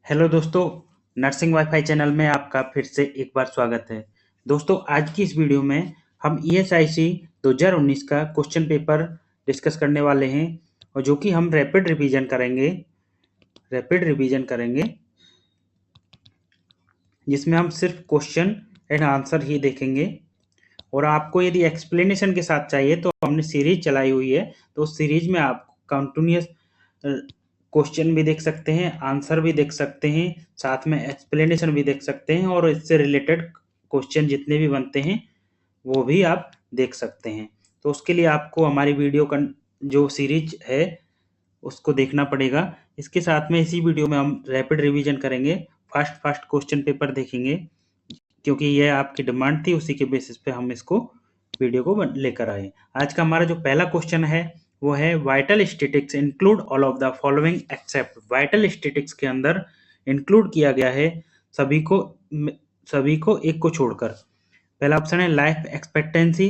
Hello दोस्तों, nursing wifi channel में आपका फिर से एक बार स्वागत है। दोस्तों, आज की इस वीडियो में हम ईएसआईसी 2019 का क्वेश्चन पेपर डिस्कस करने वाले हैं और जो कि हम रैपिड रिवीजन करेंगे जिसमें हम सिर्फ क्वेश्चन एंड आंसर ही देखेंगे। और आपको यदि एक्सप्लेनेशन के साथ चाहिए तो हमने सीरीज चलाई हुई है, तो उस सीरीज में आप कंटिन्यूस क्वेश्चन भी देख सकते हैं, आंसर भी देख सकते हैं, साथ में एक्सप्लेनेशन भी देख सकते हैं और इससे रिलेटेड क्वेश्चन जितने भी बनते हैं वो भी आप देख सकते हैं। तो उसके लिए आपको हमारी वीडियो का जो सीरीज है उसको देखना पड़ेगा। इसके साथ में इसी वीडियो में हम रैपिड रिवीजन करेंगे, फास्ट क्वेश्चन पेपर देखेंगे, क्योंकि ये आपकी डिमांड थी, उसी के बेसिस पे हम इसको वीडियो को लेकर आए। आज का हमारा जो पहला क्वेश्चन है वो है vital statics include all of the following except. Vital statics के अंदर इंक्लूड किया गया है सभी को एक को छोड़कर। पहला ऑप्शन है लाइफ एक्सपेक्टेंसी,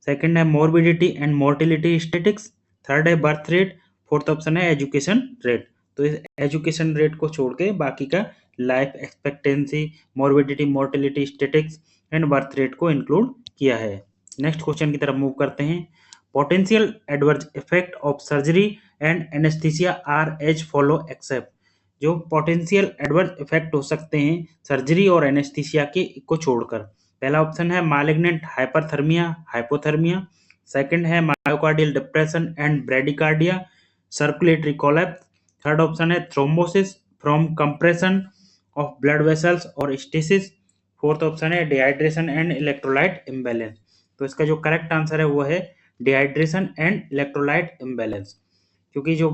सेकंड है morbidity and mortality statistics, third है बर्थ रेट, फोर्थ ऑप्शन है एजुकेशन रेट। तो इस एजुकेशन रेट को छोड़ के बाकी का life expectancy, morbidity, mortality statistics and birth rate को इंक्लूड किया है। नेक्स्ट क्वेश्चन की तरफ मूव करते हैं। Potential adverse effect of surgery and anaesthesia are as follow except. जो पोटेंशियल एडवर्स इफेक्ट हो सकते हैं सर्जरी और एनेस्थीसिया के को छोड़कर। पहला ऑप्शन है मालिग्नेंट हाइपरथर्मिया, हाइपोथर्मिया, सेकंड है myocardial depression and bradycardia, circulatory collapse, third option है thrombosis from compression of blood vessels और स्टेसिस, फोर्थ ऑप्शन है डिहाइड्रेशन एंड इलेक्ट्रोलाइट इम्बैलेंस। तो इसका जो करेक्ट आंसर है वो है डिहाइड्रेशन एंड इलेक्ट्रोलाइट इम्बैलेंस। क्योंकि जो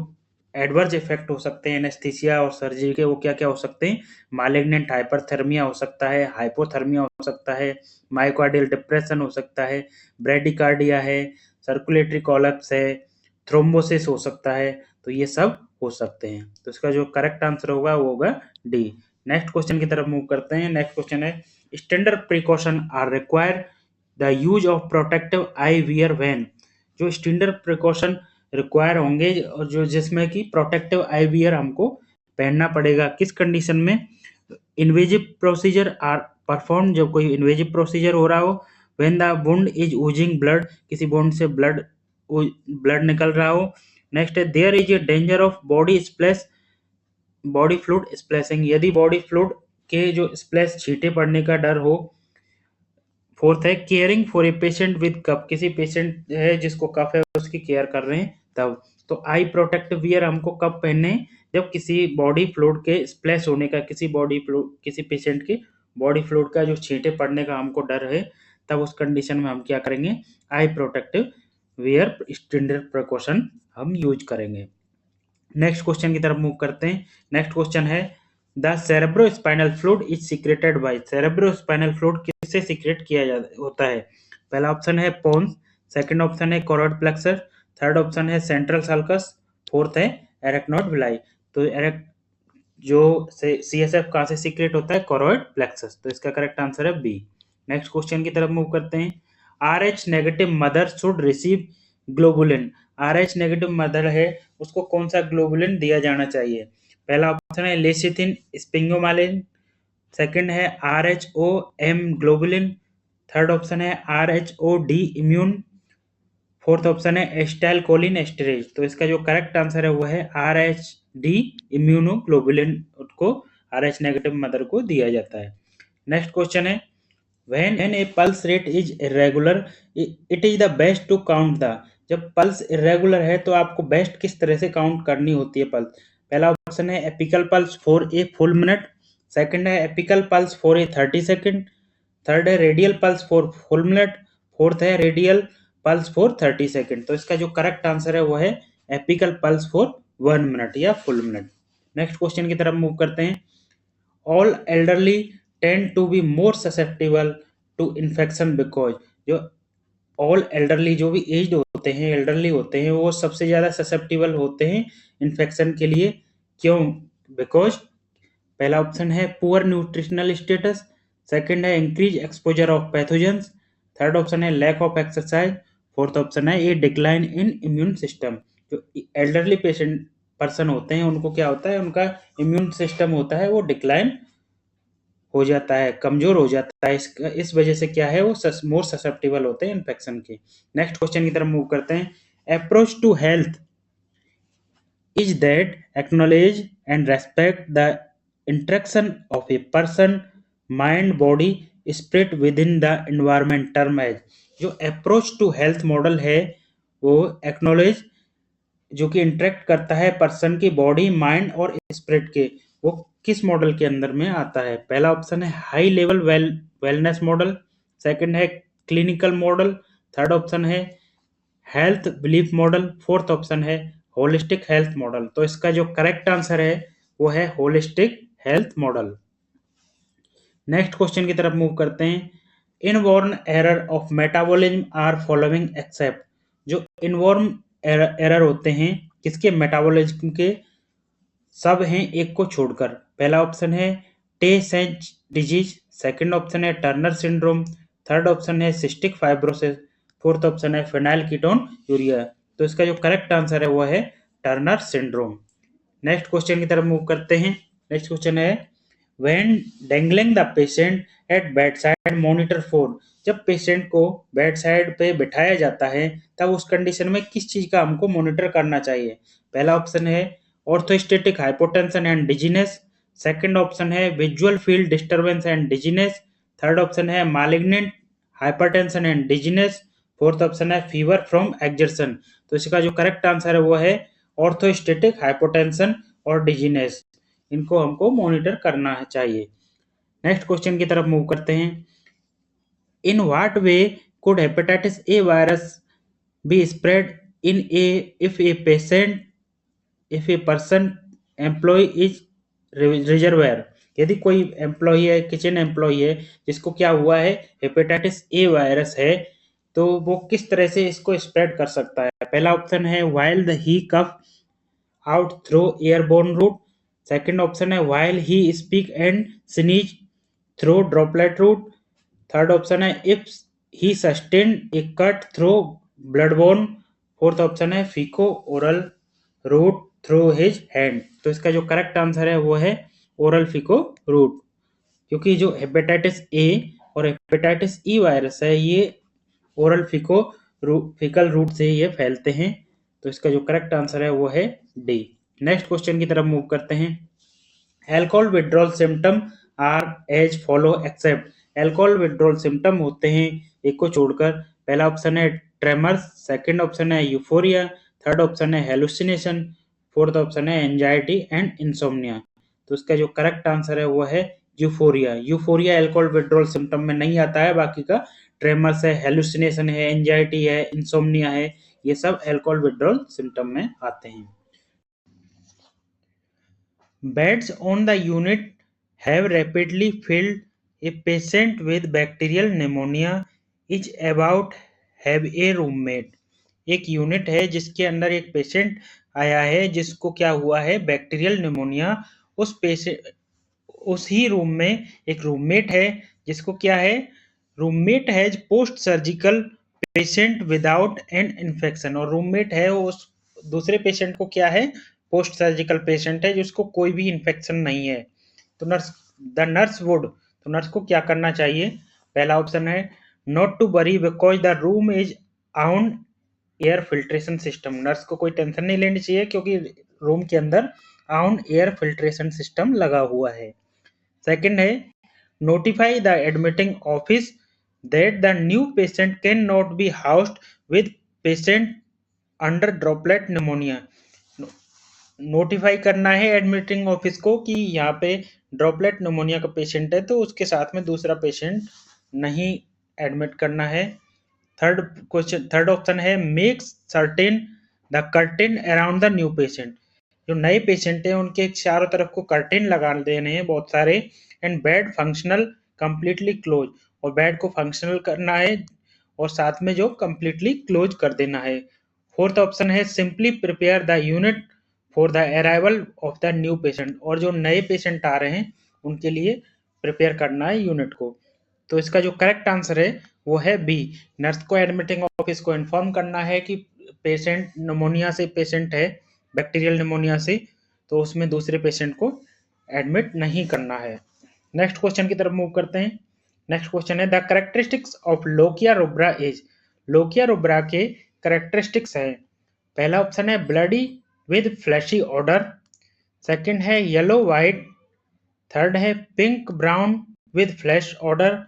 एडवर्स इफेक्ट हो सकते हैं एनेस्थीसिया और सर्जरी के वो क्या क्या हो सकते हैं, मालिग्नेंट हाइपरथर्मिया हो सकता है, हाइपोथर्मिया हो सकता है, मायोकार्डियल डिप्रेशन हो सकता है, ब्रेडिकार्डिया है, सर्कुलेटरी कोलैप्स है, थ्रोम्बोसिस हो सकता है। तो ये सब हो सकते हैं। तो इसका जो करेक्ट आंसर होगा वो होगा डी। नेक्स्ट क्वेश्चन की तरफ मूव करते हैं। नेक्स्ट क्वेश्चन है standard precaution are require the use of protective eyewear when. जो स्टैंडर्ड प्रिकॉशन रिक्वायर होंगे और जो जिसमें कि प्रोटेक्टिव आई वियर हमको पहनना पड़ेगा किस कंडीशन में। इन्वेजिव प्रोसीजर आर परफॉर्म, जब कोई इन्वेजिव प्रोसीजर हो रहा हो, when the wound is oozing blood, किसी वुंड से ब्लड निकल रहा हो। नेक्स्ट है there is a danger of body fluid splashing, यदि बॉडी फ्लूइड के जो स्प्लैश छींटे पड़ने का डर हो। फोर्थ है caring for a patient with cough, किसी पेशेंट है जिसको कफ है उसकी केयर कर रहे हैं तब। तो आई प्रोटेक्टिव वियर हमको कब पहनने हैं, जब किसी बॉडी फ्लूइड के स्प्लैश होने का, किसी पेशेंट के बॉडी फ्लूइड का जो छींटे पड़ने का हमको डर है, तब उस कंडीशन में हम क्या करेंगे, आई प्रोटेक्टिव वियर स्टैंडर्ड प्रिकॉशन हम यूज करेंगे। नेक्स्ट क्वेश्चन की तरफ मूव करते हैं। नेक्स्ट क्वेश्चन है the cerebrospinal fluid is secreted by. Cerebrospinal fluid किससे सीक्रेट किया होता है। पहला ऑप्शन है पोन्स, सेकंड ऑप्शन है कॉर्ड प्लेक्सर, थर्ड ऑप्शन है सेंट्रल सल्कस, फोर्थ है एरेक्नोइड विलाई। तो जो सीएसएफ कहाँ से सीक्रेट होता है, कॉर्ड प्लेक्सस। तो इसका करेक्ट आंसर है बी। नेक्स्ट क्वेश्चन की तरफ मूव करते हैं। RH negative mother should receive globulin. RH negative mother है उसको कौन सा ग्लोबुलिन दिया जाना चाहिए। पहला ऑप्शन है लेसिथिन स्पिंगोमालिन, सेकंड है RHOM ग्लोबुलिन, थर्ड ऑप्शन है RHOD इम्यून, फोर्थ ऑप्शन है एस्टाइलकोलिन एस्टरेज। तो इसका जो करेक्ट आंसर है वो है RH डी इम्यूनोग्लोबुलिन को RH नेगेटिव मदर को दिया जाता है। नेक्स्ट क्वेश्चन है when a pulse rate is irregular it is the best to count the। जब पल्स इरेगुलर है तो आपको बेस्ट किस तरह से काउंट करनी होती है पल्स। पहला ऑप्शन है apical pulse for a full minute, second है apical pulse for a 30 second, third है radial pulse for full minute, fourth है रेडियल पल्स फॉर 30 सेकंड। तो इसका जो करेक्ट आंसर है वो है एपिकल पल्स फॉर 1 मिनट या फुल मिनट। नेक्स्ट क्वेश्चन की तरफ मूव करते हैं। All elderly tend to be more susceptible to infection because. जो ऑल एल्डरली, जो भी एज्ड होते हैं, एल्डरली होते हैं, वो सबसे ज़्यादा ससेप्टिबल होते हैं इन्फेक्शन के लिए। क्यों, बिकॉज पहला ऑप्शन है पुअर न्यूट्रिशनल स्टेटस, सेकंड है increase exposure of pathogens, third option है lack of exercise, fourth option है a decline in immune system. जो एल्डरली पेशेंट पर्सन होते हैं उनको क्या होता है, उनका इम्यून सिस्टम होता है वो डिक्लाइन हो जाता है, कमजोर हो जाता है। इस वजह से क्या है, वो मोर ससेप्टेबल होते हैं इन्फेक्शन के। नेक्स्ट क्वेश्चन की तरफ मूव करते हैं। Approach to health is that acknowledge and respect the interaction of a person, mind, body, spirit within the environment term as। जो अप्रोच टू हेल्थ मॉडल है वो एक्नोलेज, जो कि इंटरेक्ट करता है पर्सन की बॉडी, माइंड और स्पिरिट के, वो किस मॉडल के अंदर में आता है? पहला ऑप्शन है high level wellness model, second है क्लिनिकल मॉडल, थर्ड ऑप्शन है health belief model, fourth option है होलिस्टिक हेल्थ मॉडल। तो इसका जो करेक्ट आंसर है वो है holistic health model. Next question की तरफ मूव करते हैं। Inborn error of metabolism are following except. जो इनबॉर्न एरर होते हैं किसके? मेटाबॉलिज्म के, सब हैं एक को छोड़कर। पहला ऑप्शन है टे सेंच डिजीज, सेकंड ऑप्शन है टर्नर सिंड्रोम, थर्ड ऑप्शन है सिस्टिक फाइब्रोसिस, फोर्थ ऑप्शन है फिनाइल कीटोन यूरिया। तो इसका जो करेक्ट आंसर है वो है टर्नर सिंड्रोम। नेक्स्ट क्वेश्चन की तरफ मूव करते हैं। नेक्स्ट क्वेश्चन है when dangling the patient at bed side monitor four. जब पेशेंट को बेड साइड पे बिठाया जाता है तब उस कंडीशन में किस चीज का हमको मॉनिटर करना चाहिए? पहला ऑप्शन है orthostatic hypotension and dizziness, second option है visual field disturbance and dizziness, third option है malignant hypertension and dizziness, fourth option है फीवर फ्रॉम एक्सर्शन। तो इसका जो करेक्ट आंसर है वो है ऑर्थोस्टेटिक हाइपोटेंशन और डिजीनेस, इनको हमको मॉनिटर करना चाहिए। नेक्स्ट क्वेश्चन की तरफ मूव करते हैं। In what way could hepatitis A virus be spread in a if a person employ is reservoir. यदि कोई एम्प्लॉय है, किचन एम्प्लॉय है, जिसको क्या हुआ है, हेपेटाइटिस ए वायरस है, तो वो किस तरह से इसको स्प्रेड कर सकता है? पहला ऑप्शन है while the he cough out through airborne route, second option है while he speak and sneeze through droplet route, third option है if he sustain a cut through bloodborne, fourth option है feco oral route through his hand. तो इसका जो correct answer है वो है oral फीको root, क्योंकि जो हेपेटाइटिस ए और हेपेटाइटिस ई वायरस है ये ओरल फीकल रूट से ये फैलते हैं। तो इसका जो करेक्ट आंसर है वो है डी। नेक्स्ट क्वेश्चन की तरफ मूव करते हैं। Alcohol withdrawal symptom are as follow except. Alcohol withdrawal symptom होते हैं एक को छोड़कर। पहला ऑप्शन है ट्रेमर्स, सेकंड ऑप्शन है यूफोरिया, थर्ड ऑप्शन है हेलुसिनेशन, फोर्थ ऑप्शन है एंजाइटी एंड इंसोम्निया। तो इसका जो करेक्ट आंसर है वो है euphoria. Euphoria alcohol withdrawal symptom में नहीं आता है, बाकी का ट्रेमर्स है, हेलुसिनेशन है, एंजाइटी है, इंसोम्निया है, ये सब एल्कोहल विड्रॉल सिम्टम में आते हैं। Beds on the unit have rapidly filled. A patient with bacterial pneumonia is about have a roommate. एक यूनिट है जिसके अंदर एक पेशेंट आया है जिसको क्या हुआ है, बैक्टीरियल निमोनिया। उस पेशेंट, उस ही रूम में एक रूममेट है जिसको क्या है, रूममेट है post surgical patient without an infection. और रूममेट है उस दूसरे पेशेंट को क्या है, पोस्ट सर्जिकल पेशेंट है जिसको कोई भी इन्फेक्शन नहीं है। तो नर्स वुड, तो नर्स को क्या करना चाहिए? पहला ऑप्शन है not to worry because the room is on air filtration system. Nurse को कोई टेंशन नहीं लेनी चाहिए क्योंकि रूम के अंदर ऑन एयर फिल्ट्रेशन सिस्टम लगा हुआ है। सेकंड है notify the admitting office that the new patient can not be housed with patient under droplet pneumonia. Notify करना है एडमिटिंग ऑफिस को कि यहाँ पे ड्रॉपलेट निमोनिया का पेशेंट है तो उसके साथ में दूसरा पेशेंट नहीं एडमिट करना है। थर्ड ऑप्शन है make certain the curtain around the new patient. जो नए पेशेंट है उनके चारों तरफ को कर्टेन लगा देने हैं बहुत सारे। And bed functional completely close, और बेड को फंक्शनल करना है और साथ में जो कंप्लीटली क्लोज कर देना है। फोर्थ ऑप्शन है simply prepare the unit for the arrival of the new patient. और जो नए पेशेंट आ रहे हैं उनके लिए प्रिपेयर करना है यूनिट को। तो इसका जो करेक्ट आंसर है वो है बी। नर्स को एडमिटिंग ऑफिस को इन्फॉर्म करना है कि पेशेंट निमोनिया से पेशेंट है बैक्टीरियल निमोनिया से, तो उसमें दूसरे पेशेंट को एडमिट नहीं करना है। नेक्स्ट क्वेश्चन की तरफ मूव करते हैं। नेक्स्ट क्वेश्चन है the characteristics of lochia rubra is. Lochia rubra के कैरेक्टरिस्टिक्स है, पहला ऑप्शन है bloody with fleshy odour, second है येलो व्हाइट, थर्ड है pink brown with flesh odour,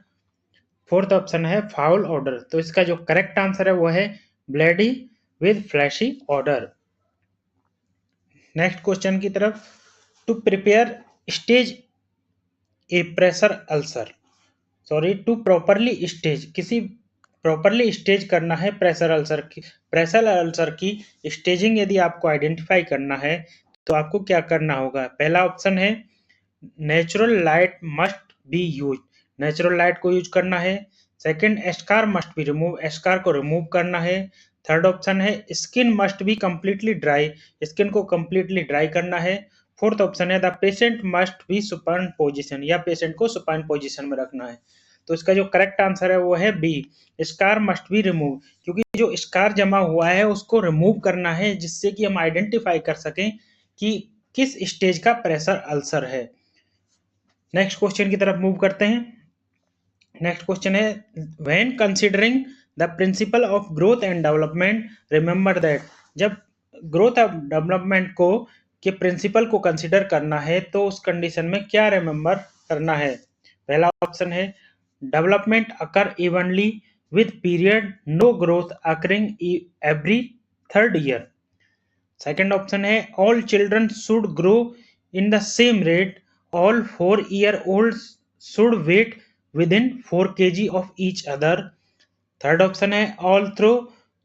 fourth option है फाउल ऑर्डर। तो इसका जो करेक्ट आंसर है वो है bloody with fleshy odour. Next question की तरफ, to prepare stage a pressure ulcer, sorry to properly stage, किसी प्रॉपरली स्टेज करना है प्रेशर अल्सर की, प्रेशर अल्सर की स्टेजिंग यदि आपको आइडेंटिफाई करना है तो आपको क्या करना होगा। पहला ऑप्शन है natural light must be use, natural light को यूज करना है। सेकंड एस्कार मस्ट बी रिमूव, एस्कार को रिमूव करना है। थर्ड ऑप्शन है skin must be completely dry, skin को कंप्लीटली ड्राई करना है। फोर्थ ऑप्शन है the patient must be supine position, या पेशेंट को सुपाइन पोजीशन में रखना है। तो इसका जो करेक्ट आंसर है वो है B, scar must be remove, क्योंकि जो स्कार जमा हुआ है उसको रिमूव करना है जिससे कि हम आइडेंटिफाई कर सकें कि किस स्टेज का प्रेशर अल्सर है। नेक्स्ट क्वेश्चन की तरफ मूव करते हैं। नेक्स्ट क्वेश्चन है when considering the principle of growth and development remember that, जब ग्रोथ ऑफ डेवलपमेंट को के प्रिंसिपल को कंसीडर करना है तो उस कंडीशन में क्या रिमेंबर करना है। पहला ऑप्शन है development occur evenly with period no growth occurring every third year. Second option है all children should grow in the same rate, all 4 year olds should weight within 4 kg of each other. Third option है all through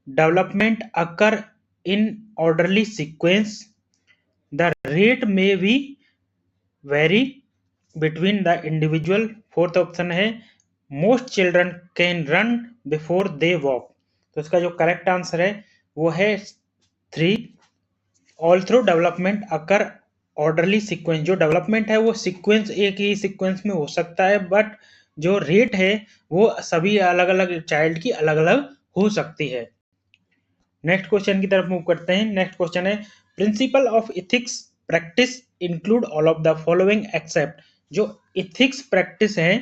development occur in orderly sequence, the rate may be vary between the individual. Fourth option है most children can run before they walk. तो इसका जो correct answer है वो है 3, all through development occur orderly sequence. जो development है वो सीक्वेंस एक ही सीक्वेंस में हो सकता है, बट जो रेट है वो सभी अलग अलग चाइल्ड की अलग अलग हो सकती है। नेक्स्ट क्वेश्चन की तरफ मूव करते हैं। नेक्स्ट क्वेश्चन है principle of ethics practice include all of the following except, जो इथिक्स प्रैक्टिस है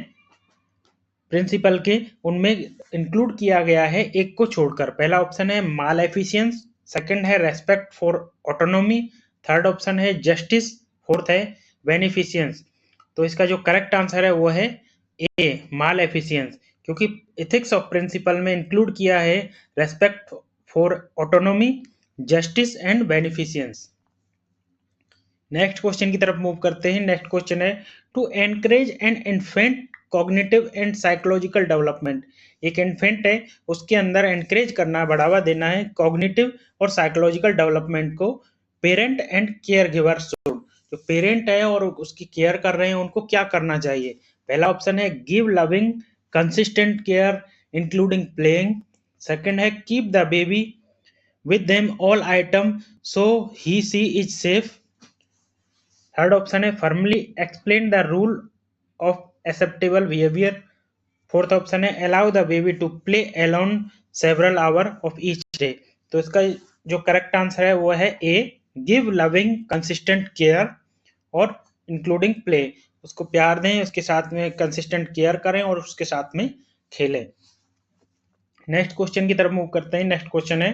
प्रिंसिपल के उनमें इंक्लूड किया गया है एक को छोड़कर। पहला ऑप्शन है माल एफिशिएंस, सेकंड है respect for autonomy, third option है जस्टिस, फोर्थ है बेनिफिशियंस। तो इसका जो करेक्ट आंसर है वो है ए माल एफिशिएंस, क्योंकि इथिक्स ऑफ प्रिंसिपल में इंक्लूड किया है respect for autonomy, justice and beneficence. Next question की तरफ मूव करते हैं। नेक्स्ट क्वेश्चन है to encourage an infant cognitive and psychological development, एक इन्फेंट है उसके अंदर एनकरेज करना, बढ़ावा देना है कॉग्निटिव और साइकोलॉजिकल डेवलपमेंट को, parent and care giver should, जो पेरेंट है और उसकी केयर कर रहे हैं उनको क्या करना चाहिए। पहला ऑप्शन है give loving consistent care including playing, second है keep the baby with them all item so he she is safe, third option है firmly explain the rule of acceptable behaviour, fourth option है allow the baby to play alone several hour of each day. तो इसका जो correct answer है वो है a give loving consistent care और including play, उसको प्यार दें, उसके साथ में कंसिस्टेंट केयर करें और उसके साथ में खेलें। नेक्स्ट क्वेश्चन की तरफ मूव करते हैं। नेक्स्ट क्वेश्चन है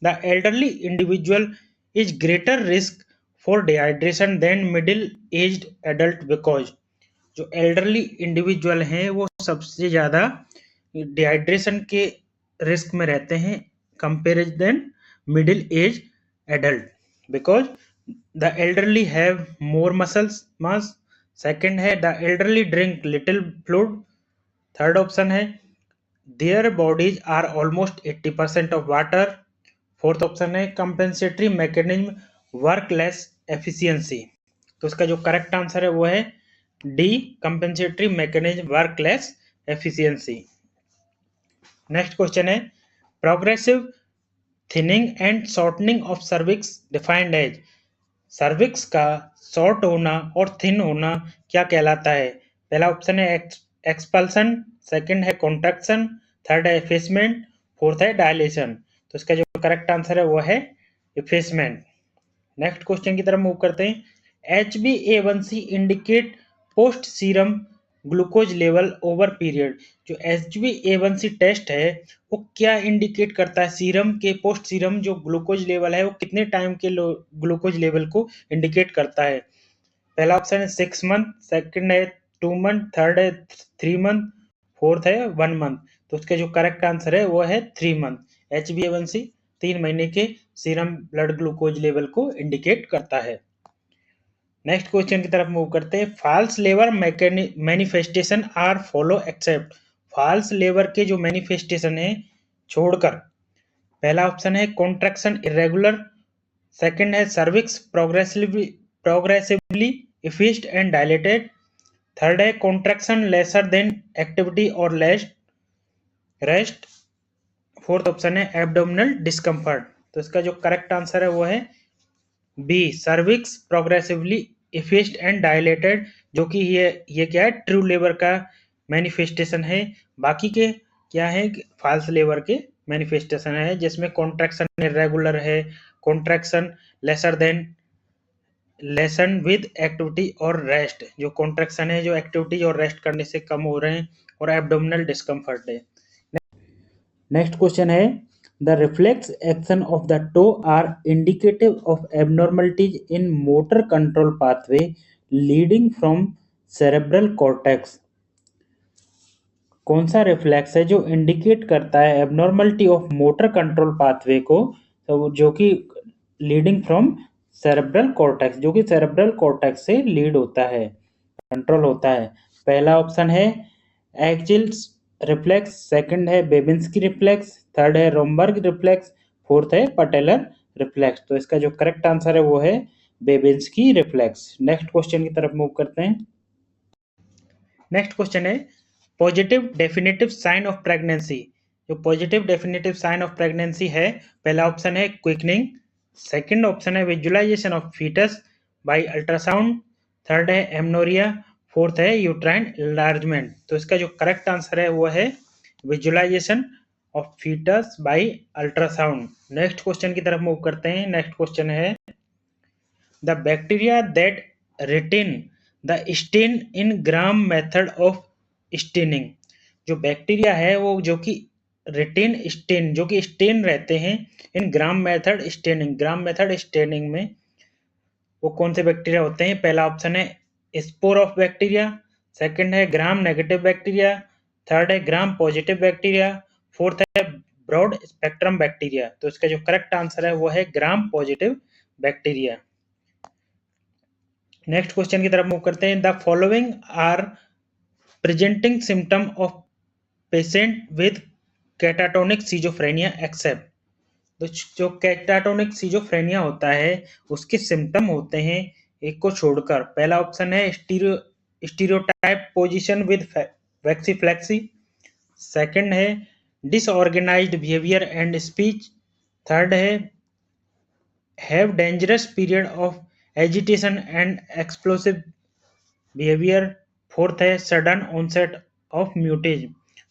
the elderly individual is greater risk for dehydration than middle aged adult because, जो एल्डरली इंडिविजुअल हैं वो सबसे ज़्यादा डिहाइड्रेशन के रिस्क में रहते हैं compared than middle age adult, because the elderly have more muscles mass, second है the elderly drink little fluid, third option है their bodies are almost 80% of water, fourth option है compensatory mechanism work less efficiency. तो इसका जो correct answer है वो है D compensatory mechanism work less efficiency. Next question है progressive thinning and shortening of cervix defined as, cervix का short होना और थिन होना क्या कहलाता है। पहला ऑप्शन है एक्सपल्सन, सेकंड है कॉन्ट्रैक्शन, थर्ड है एफेसमेंट, फोर्थ है डायलेशन। तो इसका जो करेक्ट आंसर है वो है एफेसमेंट। नेक्स्ट क्वेश्चन की तरफ मूव करते हैं। HbA1c indicate post serum glucose level over period. जो HbA1c टेस्ट है वो क्या इंडिकेट करता है, सीरम के पोस्ट सीरम जो ग्लूकोज लेवल है वो कितने टाइम के ग्लूकोज लेवल को इंडिकेट करता है। पहला ऑप्शन है 6 मंथ, सेकंड है 2 मंथ, थर्ड है 3 मंथ, फोर्थ है 1 मंथ। तो उसका जो करेक्ट आंसर है वो है 3 मंथ। HbA1c 3 महीने के सीरम ब्लड ग्लूकोज लेवल को इंडिकेट करता है। नेक्स्ट क्वेश्चन की तरफ मूव करते हैं। फॉल्स लेवर manifestation are follow except. False लेवर के जो मैनिफेस्टेशन है छोड़कर, पहला ऑप्शन है कॉन्ट्रैक्शन इरेगुलर, सेकंड है cervix progressively effaced and dilated, third है कॉन्ट्रैक्शन लेसर देन एक्टिविटी और रेस्ट, फोर्थ ऑप्शन है एब्डोमिनल डिस्कम्फर्ट। तो इसका जो करेक्ट आंसर है वो है B, cervix progressively effaced and dilated, जो कि ये क्या है, ट्रू लेबर का मैनिफेस्टेशन है। बाकी के क्या है, फॉल्स लेबर के मैनिफेस्टेशन है जिसमें कॉन्ट्रैक्शन इरेगुलर है, कॉन्ट्रैक्शन लेसन विद एक्टिविटी और रेस्ट, जो कॉन्ट्रैक्शन है जो एक्टिविटी और रेस्ट करने से कम हो रहे हैं, और एब्डोमिनल डिस्कम्फर्ट है। नेक्स्ट क्वेश्चन है, the reflex action of the toe are indicative of abnormalities in motor control pathway leading from cerebral cortex. कौन सा रिफ्लेक्स है जो इंडिकेट करता है abnormality of motor control pathway को, तो जो कि लीडिंग फ्रॉम सेरेब्रल कॉर्टेक्स, जो कि सेरेब्रल कॉर्टेक्स से लीड होता है, कंट्रोल होता है। पहला ऑप्शन है एक्जिल्स रिफ्लेक्स, सेकंड है बेबिंस्की रिफ्लेक्स, थर्ड है रोमबर्ग रिफ्लेक्स, फोर्थ है पटेलर रिफ्लेक्स। तो इसका जो करेक्ट आंसर है वो है बेबिंस्की रिफ्लेक्स। नेक्स्ट क्वेश्चन की तरफ मूव करते हैं। नेक्स्ट क्वेश्चन है, positive definitive sign of pregnancy. जो positive definitive sign of pregnancy है, पहला ऑप्शन है क्विकनिंग, सेकंड ऑप्शन है visualisation of fetus by ultrasound, third है एमनोरिया, फोर्थ है यूट्राइन एनलार्जमेंट। तो इसका जो करेक्ट आंसर है वो है visualisation of fetus by ultrasound. Next question की तरफ मूव करते हैं। नेक्स्ट क्वेश्चन है, the bacteria that retain the stain in Gram method of staining. जो बैक्टीरिया है वो जो कि रिटेन स्टेन, जो कि स्टेन रहते हैं इन ग्राम मेथड स्टेनिंग, ग्राम मेथड स्टेनिंग में वो कौन से बैक्टीरिया होते हैं। पहला ऑप्शन है स्पोर ऑफ बैक्टीरिया, सेकंड है ग्राम नेगेटिव बैक्टीरिया, थर्ड है ग्राम पॉजिटिव बैक्टीरिया, फोर्थ है ब्रॉड स्पेक्ट्रम बैक्टीरिया। तो इसका जो करेक्ट आंसर है वो है gram positive bacteria. Next question की तरफ मूव करते हैं। The following are presenting symptom of patient with catatonic schizophrenia except. तो जो कैटाटोनिक सीजोफ्रेनिया होता है उसके सिम्टम होते हैं एक को छोड़कर। पहला ऑप्शन है stereotype position with waxy flexibility, second है disorganized behaviour and speech, third है have dangerous period of agitation and explosive behaviour, fourth है सडन ऑनसेट ऑफ म्यूटेज।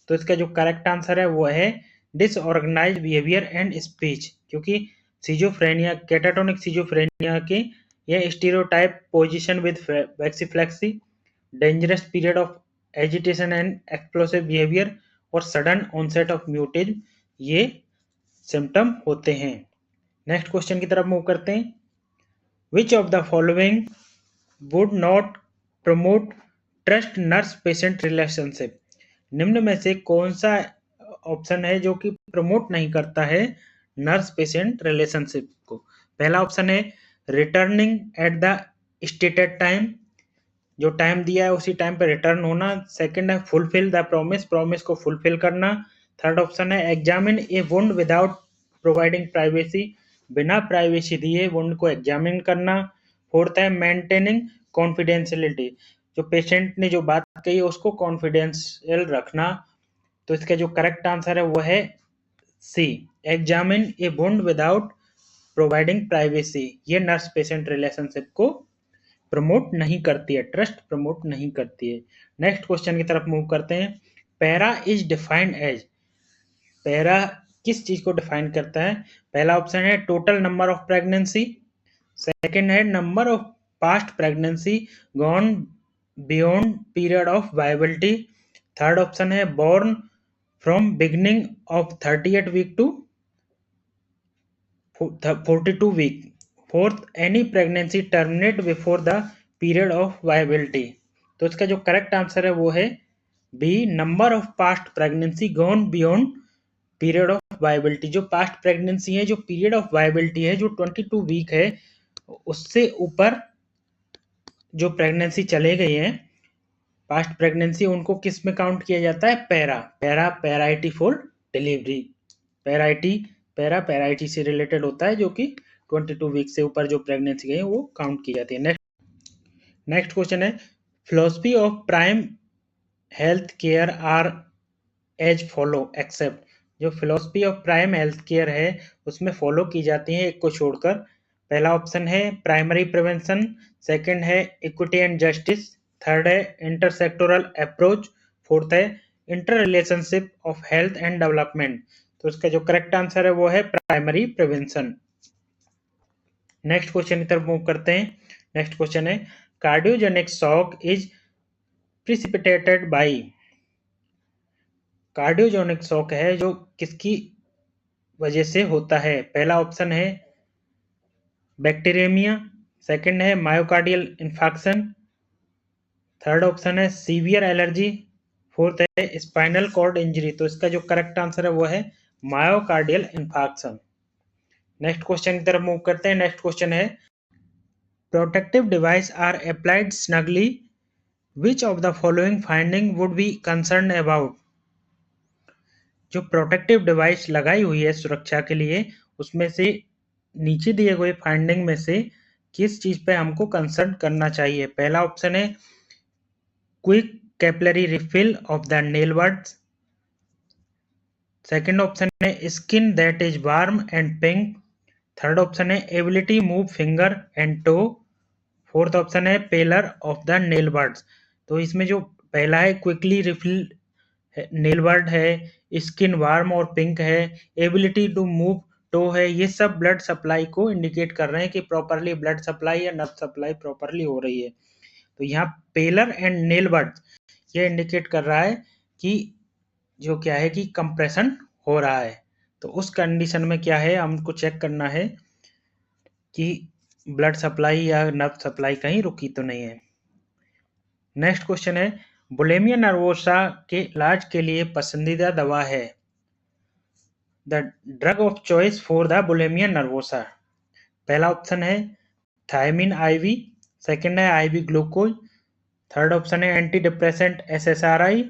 तो इसका जो करेक्ट आंसर है वो है डिसऑर्गेनाइज्ड बिहेवियर एंड स्पीच, क्योंकि सीजोफ्रेनिया, कैटाटोनिक सीजोफ्रेनिया के ये stereotype position with waxy flexibility, dangerous period of agitation and explosive behaviour और सडन ऑनसेट ऑफ म्यूटेज ये सिम्टम होते हैं। नेक्स्ट क्वेश्चन की तरफ मूव करते हैं। विच of the following would not promote trust nurse patient relationship. निम्न में से कौन सा ऑप्शन है जो कि प्रमोट नहीं करता है नर्स पेशेंट रिलेशनशिप को। पहला ऑप्शन है returning at the stated time, जो टाइम दिया है उसी टाइम पे रिटर्न होना, सेकंड है फुलफिल द प्रॉमिस, प्रॉमिस को फुलफिल करना, थर्ड ऑप्शन है एग्जामिन ए वुंड विदाउट प्रोवाइडिंग प्राइवेसी, बिना प्राइवेसी दिए वुंड को एग्जामिन करना, फोर्थ है मेंटेनिंग कॉन्फिडेंशियलिटी, जो पेशेंट ने जो बात कही है उसको कॉन्फिडेंशियल रखना। तो इसका जो करेक्ट आंसर है वो है सी, एग्जामिन ए वुंड विदाउट प्रोवाइडिंग प्राइवेसी। ये नर्स पेशेंट रिलेशनशिप को प्रमोट नहीं करती है, ट्रस्ट प्रमोट नहीं करती है। नेक्स्ट क्वेश्चन की तरफ मूव करते हैं। Para is defined as, para किस चीज को डिफाइन करता है। पहला ऑप्शन है total number of pregnancy, second है number of past pregnancy gone beyond period of viability. Third option है born from beginning of 38 week to 42 week. Fourth, any pregnancy terminate before the period of viability. तो इसका जो correct answer है वो है B, number of past pregnancy gone beyond period of viability. जो past pregnancy है, जो पीरियड ऑफ वायबिलिटी है, जो 22 वीक है, उससे ऊपर जो प्रेगनेंसी चले गई है पास्ट प्रेगनेंसी, उनको किस में काउंट किया जाता है? Parity for delivery. पैराइटी से रिलेटेड होता है, जो कि 22 वीक से ऊपर जो प्रेगनेंसी गई है वो काउंट की जाती है। नेक्स्ट क्वेश्चन है philosophy of prime health care are as follow except. जो philosophy of prime health care है उसमें फॉलो की जाती है एक को छोड़कर। पहला ऑप्शन है प्राइमरी प्रिवेंशन, सेकंड है इक्विटी एंड जस्टिस, थर्ड है इंटरसेक्टोरल अप्रोच, फोर्थ है inter relationship of health and development. तो इसका जो करेक्ट आंसर है वो है प्राइमरी प्रिवेंशन। नेक्स्ट क्वेश्चन की तरफ मूव करते हैं। नेक्स्ट क्वेश्चन है cardiogenic shock is precipitated by. Cardiogenic shock है जो किसकी वजह से होता है? पहला ऑप्शन है बैक्टीरियमिया, सेकंड है मायोकार्डियल इंफार्क्शन, थर्ड ऑप्शन है सीवियर एलर्जी, फोर्थ है स्पाइनल कॉर्ड इंजरी। तो इसका जो करेक्ट आंसर है वो है मायोकार्डियल इंफार्क्शन। नेक्स्ट क्वेश्चन की तरफ मूव करते हैं। नेक्स्ट क्वेश्चन है protective device are applied snugly, which of the following finding would be concern about. जो प्रोटेक्टिव डिवाइस लगाई हुई है सुरक्षा के लिए, उसमें से नीचे दिए हुए फाइंडिंग में से किस चीज पे हमको कंसर्न करना चाहिए? पहला ऑप्शन है quick capillary refill of the nail buds, second option है skin that is warm and pink, third option है ability move finger and toe, fourth option है paler of the nail buds. तो इसमें जो पहला है क्विकली रिफिल नेल बड है, skin warm और पिंक है, एबिलिटी टू मूव टो है, ये सब ब्लड सप्लाई को इंडिकेट कर रहे हैं कि प्रॉपरली ब्लड सप्लाई या नर्व सप्लाई प्रॉपरली हो रही है। तो यहाँ पेलर एंड नेल बड ये इंडिकेट कर रहा है कि जो क्या है कि कंप्रेशन हो रहा है। तो उस कंडीशन में क्या है, हमको चेक करना है कि ब्लड सप्लाई या नर्व सप्लाई कहीं रुकी तो नहीं है। नेक्स्ट क्वेश्चन है बुलिमिया नर्वोसा के इलाज के लिए पसंदीदा दवा है। The drug of choice for the bulimia nervosa. पहला ऑप्शन है थायमिन आईवी, सेकंड है आईवी ग्लूकोज, थर्ड ऑप्शन है anti depressant SSRI,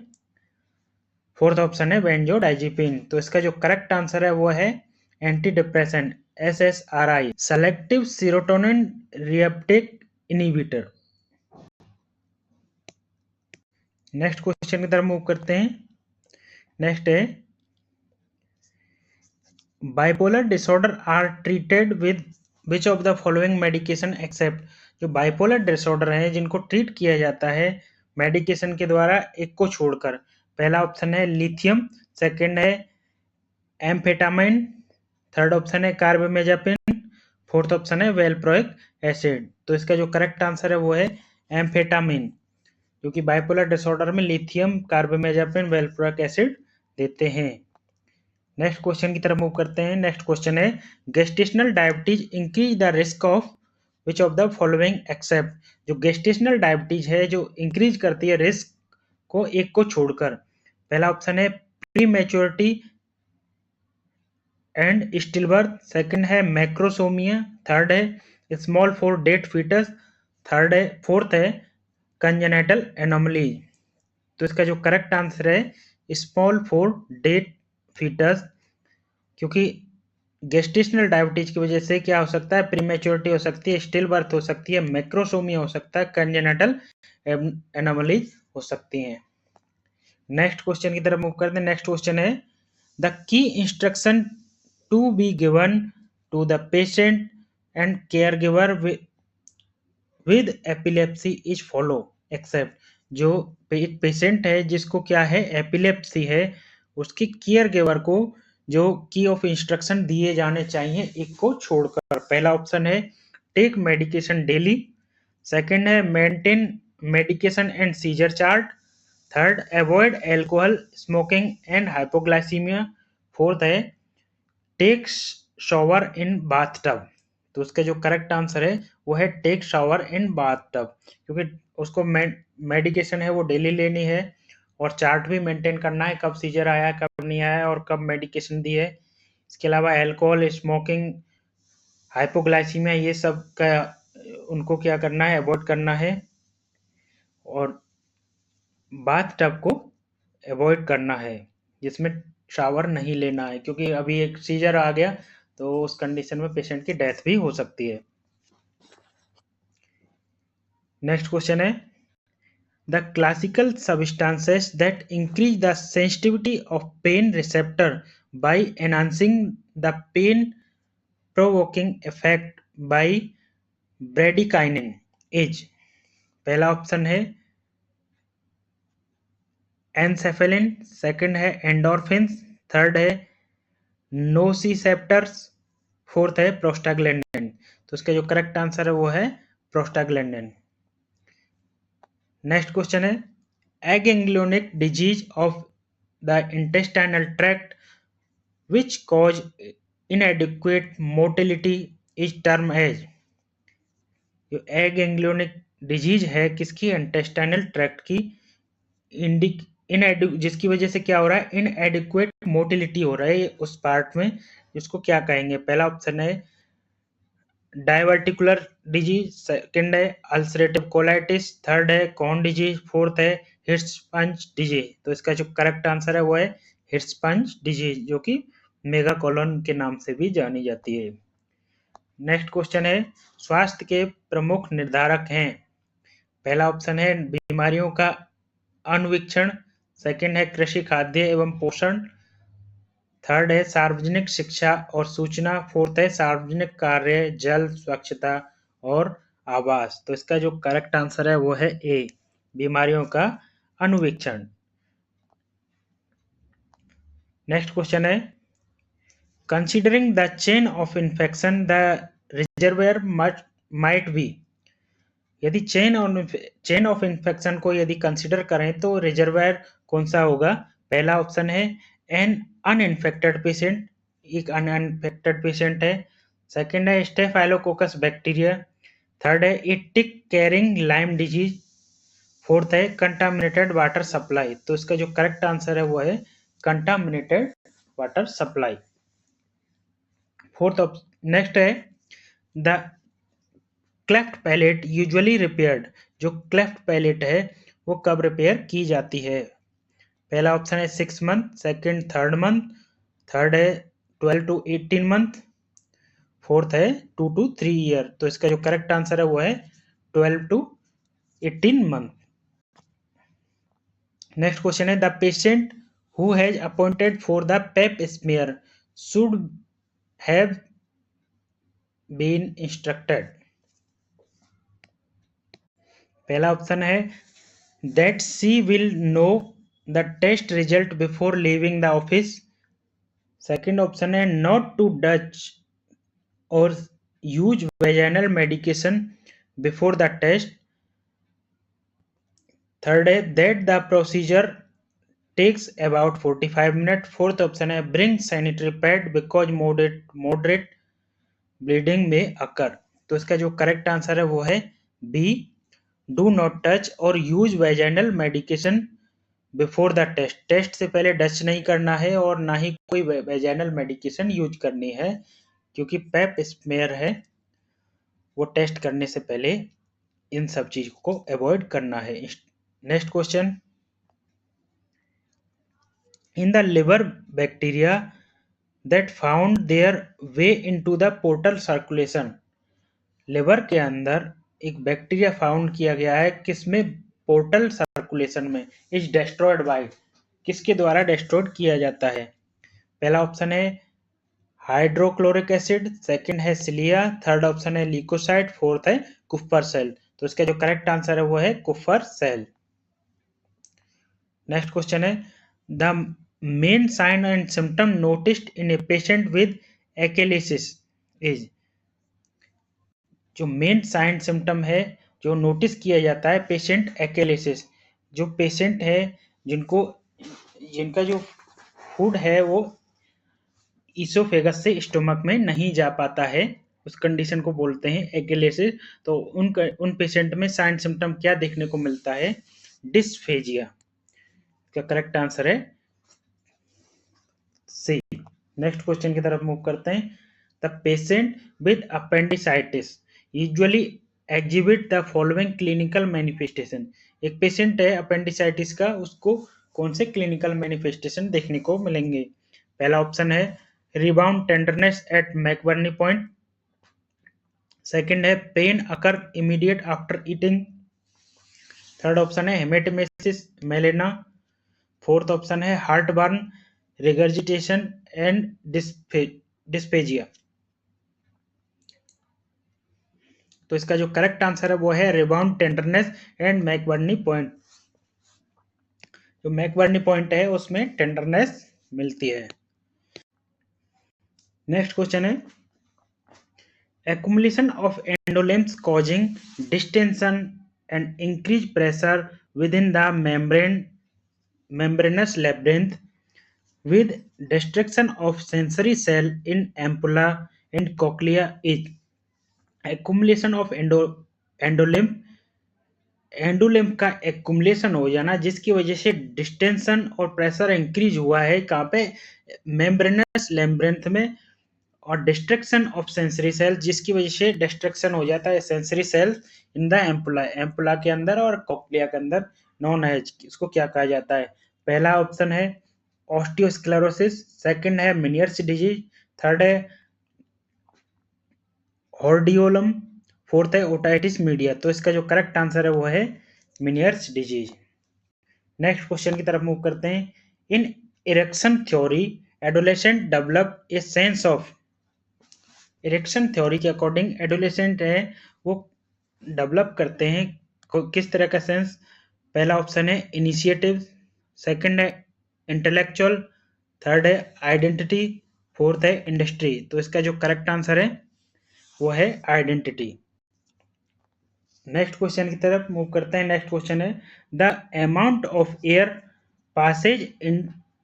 fourth option है बेंजोडाइजिपिन। तो इसका जो करेक्ट आंसर है वो है anti depressant SSRI, selective serotonin reuptake inhibitor. Next question की तरफ मूव करते हैं। नेक्स्ट है bipolar disorder are treated with which of the following medication except. जो बाइपोलर डिसऑर्डर है जिनको ट्रीट किया जाता है मेडिकेशन के द्वारा एक को छोड़कर। पहला ऑप्शन है लिथियम, सेकंड है एम्फेटामाइन, थर्ड ऑप्शन है कार्बामेजापिन, फोर्थ ऑप्शन है वेलप्रोइक एसिड। तो इसका जो करेक्ट आंसर है वो है एम्फेटामिन, क्योंकि बाइपोलर डिसऑर्डर में लिथियम, कार्बामेजापिन, वेलप्रोइक एसिड देते हैं। नेक्स्ट क्वेश्चन की तरफ मूव करते हैं। नेक्स्ट क्वेश्चन है gestational diabetes increase the risk of which of the following except. जो गेस्टेशनल डायबिटीज है जो इंक्रीज करती है रिस्क को एक को छोड़कर। पहला ऑप्शन है prematurity and stillbirth, second है मैक्रोसोमिया, थर्ड है small for date foetus, fourth है कंजेनिटल एनोमली। तो इसका जो करेक्ट आंसर है स्मॉल फॉर डेट फीटस, क्योंकि गेस्टेशनल डायबिटीज की वजह से क्या हो सकता है, प्रीमेच्योरिटी हो सकती है, स्टिल बर्थ हो सकती है, मैक्रोसोमिया हो सकता है, कंजेनिटल एनोमलीज हो सकती हैं। नेक्स्ट क्वेश्चन की तरफ मूव करते हैं। नेक्स्ट क्वेश्चन है the key instruction to be given to the patient and caregiver with epilepsy is follow except. जो एक पेशेंट है जिसको क्या है एपिलेप्सी है, उसके केयर गिवर को जो की ऑफ इंस्ट्रक्शन दिए जाने चाहिए एक को छोड़कर। पहला ऑप्शन है टेक मेडिकेशन डेली। सेकंड है maintain medication and seizure chart. Third, avoid alcohol, smoking and hypoglycaemia. Fourth है टेक शॉवर इन बाथटब। तो उसका जो करेक्ट आंसर है वो है टेक शॉवर इन बाथटब, क्योंकि उसको मेडिकेशन है वो डेली लेनी है और चार्ट भी मेंटेन करना है, कब सीजर आया कब नहीं आया और कब मेडिकेशन दी है। इसके अलावा अल्कोहल, स्मोकिंग, हाइपोग्लाइसीमिया ये सब का उनको क्या करना है, अवॉइड करना है और बाथ टब को अवॉइड करना है जिसमें शावर नहीं लेना है, क्योंकि अभी एक सीजर आ गया तो उस कंडीशन में पेशेंट की डेथ भी हो सकती है। नेक्स्ट क्वेश्चन है the classical substances that increase the sensitivity of pain receptor by enhancing the pain provoking effect by bradykinin is। पहला ऑप्शन है एनसेफेलिन, सेकंड है एंडोर्फिन्स, थर्ड है नोसिसेप्टर्स, फोर्थ है प्रोस्टाग्लैंडिन। तो इसका जो करेक्ट आंसर है वो है प्रोस्टाग्लैंडिन। नेक्स्ट क्वेश्चन है aganglionic disease of the intestinal tract which cause inadequate motility is term as. जो एगेंग्लियोनिक डिजीज है किसकी, इंटेस्टाइनल ट्रैक्ट की, जिसकी वजह से क्या हो रहा है, इनएडिक्वेट मोटिलिटी हो रहा है उस पार्ट में, जिसको क्या कहेंगे। पहला ऑप्शन है डायवर्टिकुलर डिजीज, सेकंड है अल्सरेटिव कोलाइटिस, थर्ड है कॉर्न डिजीज, फोर्थ है हिर्स्पंच डिजीज। तो इसका जो करेक्ट आंसर है वो है हिर्स्पंच डिजीज, जो कि मेगाकोलन के नाम से भी जानी जाती है। नेक्स्ट क्वेश्चन है स्वास्थ्य के प्रमुख निर्धारक हैं। पहला ऑप्शन है बीमारियों का अनुवीक्षण, सेकंड है कृषि, खाद्य एवं पोषण, थर्ड है सार्वजनिक शिक्षा और सूचना, फोर्थ है सार्वजनिक कार्य, जल, स्वच्छता और आवास। तो इसका जो करेक्ट आंसर है वो है ए, बीमारियों का अनुवीक्षण। नेक्स्ट क्वेश्चन है considering the chain of infection the reservoir might be. यदि चेन ऑफ इन्फेक्शन को यदि कंसिडर करें तो रिजर्वायर कौन सा होगा। पहला ऑप्शन है एन अनइन्फेक्टेड पेशेंट, एक अनइन्फेक्टेड पेशेंट है, सेकंड है स्टेफाइलोकोकस बैक्टीरिया, थर्ड है a tick carrying Lyme disease, fourth है कंटामिनेटेड वाटर सप्लाई। तो इसका जो करेक्ट आंसर है वो है contaminated water supply. Fourth next है the cleft palate usually repaired. जो क्लेफ्ट पैलेट है वो कब रिपेयर की जाती है। पहला ऑप्शन है 6 month, second 3rd month, third है 12 to 18 मंथ, फोर्थ है 2 to 3 ईयर। तो इसका जो करेक्ट आंसर है वो है 12 to 18 मंथ। नेक्स्ट क्वेश्चन है the patient who has appointed for the pap smear should have been instructed. पहला ऑप्शन है that she will know the test result before leaving the office, second option है not to touch or use vaginal medication before the test, third है that the procedure takes about 45 minutes, fourth option है bring sanitary pad because moderate bleeding may occur। तो इसका जो correct answer है वो है B, do not touch और use vaginal medication before the test. Test से पहले टच नहीं करना है और ना ही कोई वेजाइनल मेडिकेशन यूज करनी है, क्योंकि पेप स्मेयर है वो टेस्ट करने से पहले इन सब चीज को अवॉइड करना है। Next question in the liver bacteria that found their way into the portal circulation. Liver के अंदर एक बैक्टीरिया फाउंड किया गया है किसमें, पोर्टल सर्कुलेशन में, इज डिस्ट्रॉयड बाय, किसके द्वारा डिस्ट्रॉयड किया जाता है। पहला ऑप्शन है हाइड्रोक्लोरिक एसिड, सेकंड है सिलिया, थर्ड ऑप्शन है ल्यूकोसाइट, फोर्थ है कुफर सेल। तो इसका जो करेक्ट आंसर है वो है कुफर सेल। नेक्स्ट क्वेश्चन है the main sign and symptom noticed in a patient with achalasia is. जो मेन साइन सिम्टम है जो नोटिस किया जाता है पेशेंट एक्लेसिस, जो पेशेंट है जिनका जो फूड है वो इसोफेगस से स्टोमक में नहीं जा पाता है, उस कंडीशन को बोलते हैं एक्लेसिस। तो उन पेशेंट में साइन सिम्टम क्या देखने को मिलता है? डिस्फेजिया। क्या करेक्ट आंसर है सी। नेक्स्ट क्वेश्चन की तरफ मूव करते हैं। The patient with appendicitis usually exhibit the following clinical manifestation. एक पेशेंट है अपेंडिसाइटिस का, उसको कौन से क्लिनिकल मैनिफेस्टेशन देखने को मिलेंगे? पहला ऑप्शन है rebound tenderness at McBurney point. Second है pain occur immediate after eating. Third option है हेमेटोमेसिस मेलेना। फोर्थ ऑप्शन है heart burn, regurgitation and dyspepsia. तो इसका जो करेक्ट आंसर है वो है rebound tenderness and McBurney point. जो मैकबर्नी पॉइंट है उसमें टेंडरनेस मिलती है। नेक्स्ट क्वेश्चन है accumulation of endolymphs causing distension and increased pressure within the membranous labyrinth with destruction of sensory cell in ampulla and cochlea is accumulation of endolymph। Endolymph का accumulation हो जाना जिसकी वजह से डिस्टेंशन और प्रेशर इंक्रीज हुआ है कहाँ पे? मेम्ब्रेनस लैब्रिन्थ में। और डिस्ट्रक्शन ऑफ सेंसरी सेल जिसकी वजह से डिस्ट्रक्शन हो जाता है sensory cell in the ampulla के अंदर और कॉक्लिया के अंदर, नॉन है इसको क्या कहा जाता है? पहला ऑप्शन है ऑस्टियोस्क्लेरोसिस, सेकंड है मिनियर्स डिजीज, थर्ड है हॉर्डियोलम, फोर्थ है ओटाइटिस मीडिया। तो इसका जो करेक्ट आंसर है वो है मिनियर्स डिजीज। नेक्स्ट क्वेश्चन की तरफ मूव करते हैं। In Erikson theory adolescent develop a sense of. Erikson theory के अकॉर्डिंग एडोलेसेंट है वो डेवलप करते हैं किस तरह का सेंस? पहला ऑप्शन है इनिशिएटिव, सेकंड है इंटेलेक्चुअल, थर्ड है आइडेंटिटी, फोर्थ है इंडस्ट्री। तो इसका जो करेक्ट आंसर है वो है आइडेंटिटी। नेक्स्ट क्वेश्चन की तरफ मूव करते हैं। नेक्स्ट क्वेश्चन है the amount of air passes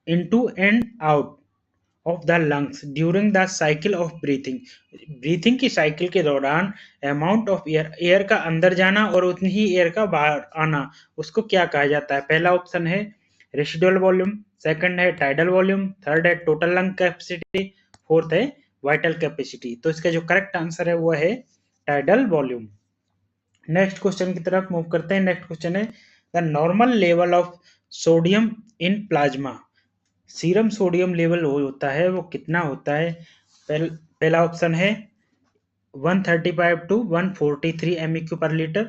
into and out of the lungs during the cycle of breathing. Breathing की साइकिल के दौरान अमाउंट ऑफ एयर का अंदर जाना और उतनी ही एयर का बाहर आना, उसको क्या कहा जाता है? पहला ऑप्शन है रेसिडुअल वॉल्यूम, सेकंड है टाइडल वॉल्यूम, थर्ड है टोटल लंग कैपेसिटी, फोर्थ है वाइटल कैपेसिटी। तो इसका जो करेक्ट आंसर है वो है टाइडल वॉल्यूम। नेक्स्ट क्वेश्चन की तरफ मूव करते हैं। नेक्स्ट क्वेश्चन है the normal level of sodium in plasma. Serum sodium level होता है वो कितना होता है? पहला ऑप्शन है 135 टू 143 MEQ पर लीटर,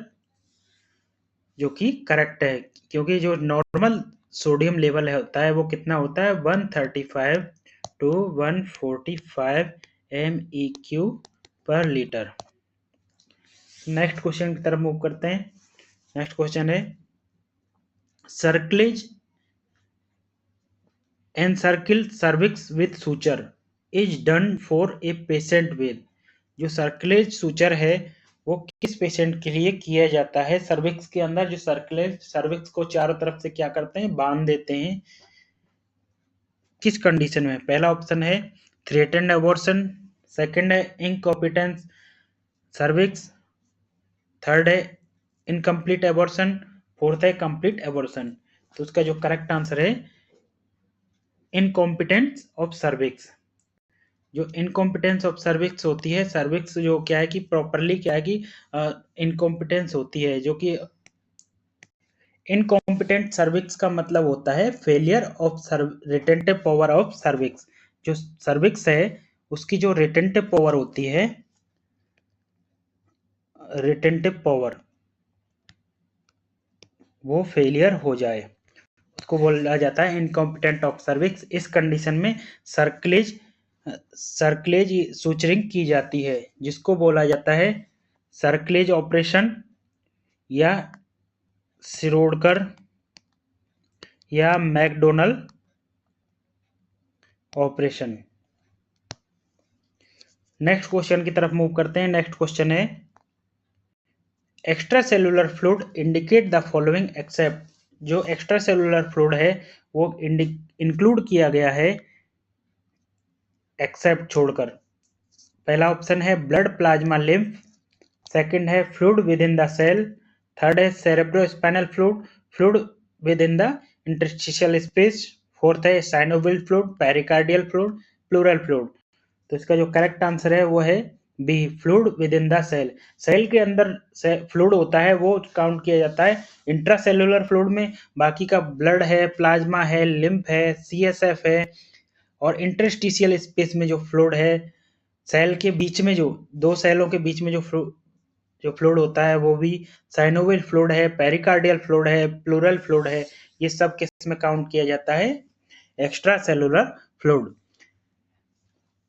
जो कि करेक्ट है क्योंकि जो नॉर्मल सोडियम लेवल है होता है वो कितना होता है? 135 टू 145 MEQ पर लीटर। नेक्स्ट क्वेश्चन की तरफ मूव करते हैं। नेक्स्ट क्वेश्चन है cerclage encircle cervix with suture is done for a patient with. जो सर्कलेज सूचर है वो किस पेशेंट के लिए किया जाता है? सर्विक्स के अंदर जो सर्कलेज सर्विक्स को चारों तरफ से क्या करते हैं? बांध देते हैं। किस कंडीशन में? पहला ऑप्शन है थ्रेटेंड अबॉर्शन, सेकंड है इनकॉम्पिटेंस सर्विक्स, थर्ड है इनकम्प्लीट एबॉर्शन, फोर्थ है कंप्लीट एबॉर्शन। तो उसका जो करेक्ट आंसर है इनकॉम्पिटेंस ऑफ सर्विक्स। जो इनकॉम्पिटेंस ऑफ सर्विक्स होती है, सर्विक्स जो क्या है कि प्रॉपरली क्या है कि इनकॉम्पिटेंस होती है, जो कि इनकॉम्पिटेंट सर्विक्स का मतलब होता है failure of retentive power of cervix. जो सर्विक्स है उसकी जो रिटेंटिव पावर होती है, रिटेंटिव पावर वो फेलियर हो जाए उसको बोला जाता है इनकॉम्पिटेंट ऑफ सर्विक्स। इस कंडीशन में सर्कलेज सूचरिंग की जाती है जिसको बोला जाता है सर्कलेज ऑपरेशन या शिरोडकर या मैकडोनल ऑपरेशन। नेक्स्ट क्वेश्चन की तरफ मूव करते हैं। नेक्स्ट क्वेश्चन है extra cellular fluid indicate the following except, जो एक्स्ट्रा सेलुलर फ्लूइड है वो इंक्लूड किया गया है एक्सेप्ट छोड़कर। पहला ऑप्शन है ब्लड प्लाज्मा लिम्फ, सेकंड है fluid within the cell, third है cerebrospinal fluid, fluid within the interstitial space, fourth है synovial fluid, pericardial fluid, pleural fluid. तो इसका जो करेक्ट आंसर है वो है B, fluid within the cell. Cell के अंदर फ्लूइड होता है वो काउंट किया जाता है इंट्रासेलुलर फ्लूइड में, बाकी का ब्लड है, प्लाज्मा है, लिम्फ है, सीएसएफ है, और इंटरस्टिशियल स्पेस में जो फ्लूइड है, सेल के बीच में जो दो सेलों के बीच में जो फ्लूइड होता है वो भी साइनोवियल फ्लूइड है, पेरिकार्डियल फ्लूइड है, प्लूरल फ्लूइड है, ये सब किस में काउंट किया जाता है? Extra cellular fluid.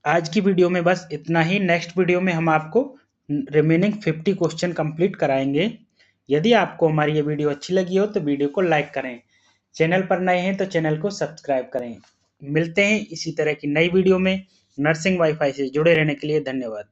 आज की वीडियो में बस इतना ही। नेक्स्ट वीडियो में हम आपको रिमेनिंग 50 क्वेश्चन कंप्लीट कराएंगे। यदि आपको हमारी ये वीडियो अच्छी लगी हो तो वीडियो को लाइक करें, चैनल पर नए हैं तो चैनल को सब्सक्राइब करें। मिलते हैं इसी तरह की नई वीडियो में। नर्सिंग वाईफाई से जुड़े रहने के लिए धन्यवाद।